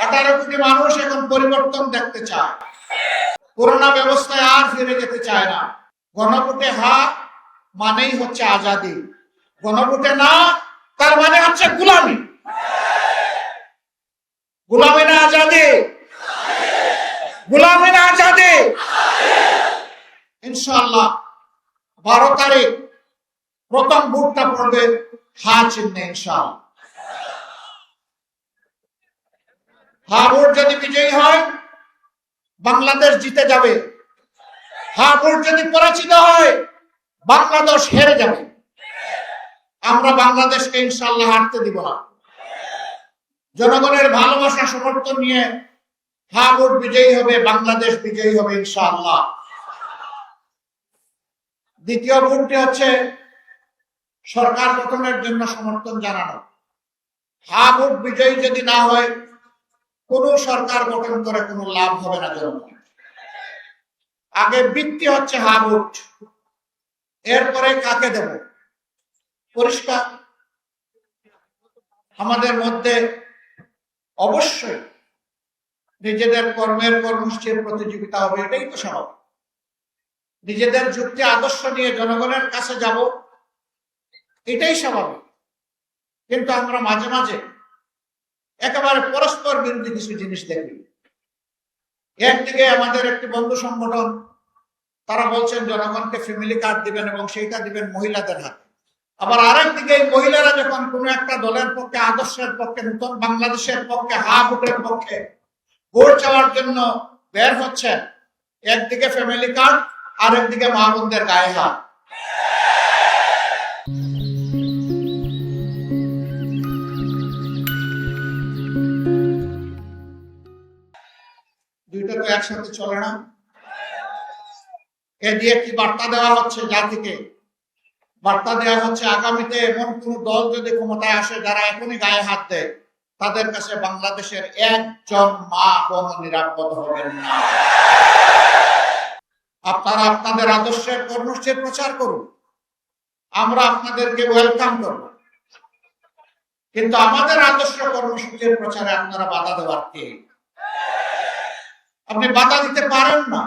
18 কোটি মানুষ এখন পরিবর্তন দেখতে চায়, পুরোনো ব্যবস্থায় আর ফিরে যেতে চায় না। গণভোটে হা মানেই হচ্ছে আজাদি, গণভোটে না তার মানে হচ্ছে গোলামি। গোলামি না আজাদি, গোলামি না আজাদি। ইনশাআল্লাহ 12 তারিখ প্রথম ভোটটা পড়বে হা চিহ্নে। ইনশাআল্লাহ হা ভোট যদি বিজয়ী হয় বাংলাদেশ জিতে যাবে, হা ভোট যদি পরাজিত হয় বাংলাদেশ হেরে যাবে। আমরা বাংলাদেশকে ইনশাআল্লাহ হারতে দিব না। জনগণের ভালোবাসা সমর্থন নিয়ে হা ভোট বিজয়ী হবে, বাংলাদেশ বিজয়ী হবে ইনশাআল্লাহ। দ্বিতীয় ভোটটি হচ্ছে সরকার গঠনের জন্য সমর্থন জানানো। হা ভোট বিজয়ী যদি না হয় কোন সরকার গঠন করে কোনো লাভ হবে না জনগণ। আগে ভিত্তি হচ্ছে হা ভোট, এরপরে কাকে দেব পরিষ্কার। আমাদের মধ্যে অবশ্যই নিজেদের কর্মের কর্মসূচির প্রতিযোগিতা হবে, এটাই তো স্বাভাবিক। নিজেদের যুক্তি আদর্শ নিয়ে জনগণের কাছে যাব, এটাই স্বাভাবিক। কিন্তু আমরা মাঝে মাঝে একেবারে পরস্পর বিরোধী কিছু জিনিস দেখি। একদিকে আমাদের একটি বন্ধু সংগঠন, তারা বলছেন জনগণকে ফ্যামিলি কার্ড দিবেন এবং সেইটা দিবেন মহিলাদের হাতে। আবার আরেকদিকে মহিলারা যখন কোনো একটা দলের পক্ষে, আদর্শের পক্ষে, নতুন বাংলাদেশের পক্ষে, হা ভোটের পক্ষে ভোট চাওয়ার জন্য বের হচ্ছেন, একদিকে ফ্যামিলি কার্ড আর একদিকে মা বোনদের গায়ে হাত। দুইটা তো একসাথে চলে না। এ দিয়ে কি বার্তা দেওয়া হচ্ছে জাতিকে? বার্তা দেওয়া হচ্ছে আগামীতে এমন কোন দল যদি ক্ষমতায় আসে যারা এখনই গায়ে হাত দেয়, তাদের কাছে বাংলাদেশের একজন মা বোন নিরাপদ হবেন না। আপনারা আপনাদের আদর্শের কর্মসূচির প্রচার করুন, আমরা আপনাদেরকে ওয়েলকাম করব। কিন্তু আমাদের আদর্শ কর্মসূচির প্রচারে আপনারা বাধা দেওয়ার কে? আপনি বাধা দিতে পারেন না।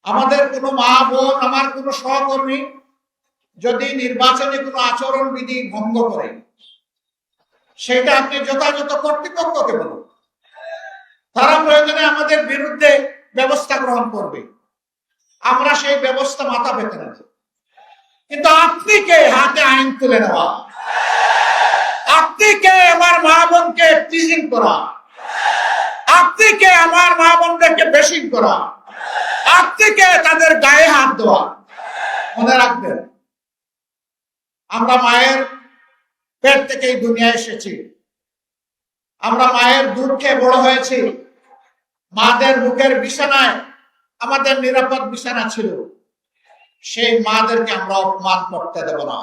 আমাদের কোনো মা বোন, আমার কোনো সহকর্মী যদি নির্বাচনে কোনো আচরণ বিধি ভঙ্গ করে, সেটা আপনি যথাযথ কর্তৃপক্ষকে বলুন, তারা প্রয়োজনে আমাদের বিরুদ্ধে ব্যবস্থা গ্রহণ করবে, আমরা সেই ব্যবস্থা মাথা পেতে নেব। কিন্তু আপনি কে হাতে আইন তুলে নেওয়া? আপনি কে আমার মা বোনকে টিজিং করা? আপনি কে আমার মা বোনদেরকে বেশিং করা? আপনি কে তাদের গায়ে হাত দেওয়া? মনে রাখবেন, আমরা মায়ের পেট থেকে এই দুনিয়ায় এসেছি, আমরা মায়ের দুধ খেয়ে বড় হয়েছি। মাদের বুকের বিছানায় আমাদের নিরাপদ বিছানা ছিল, সেই মাদেরকে আমরা অপমান করতে দেব না।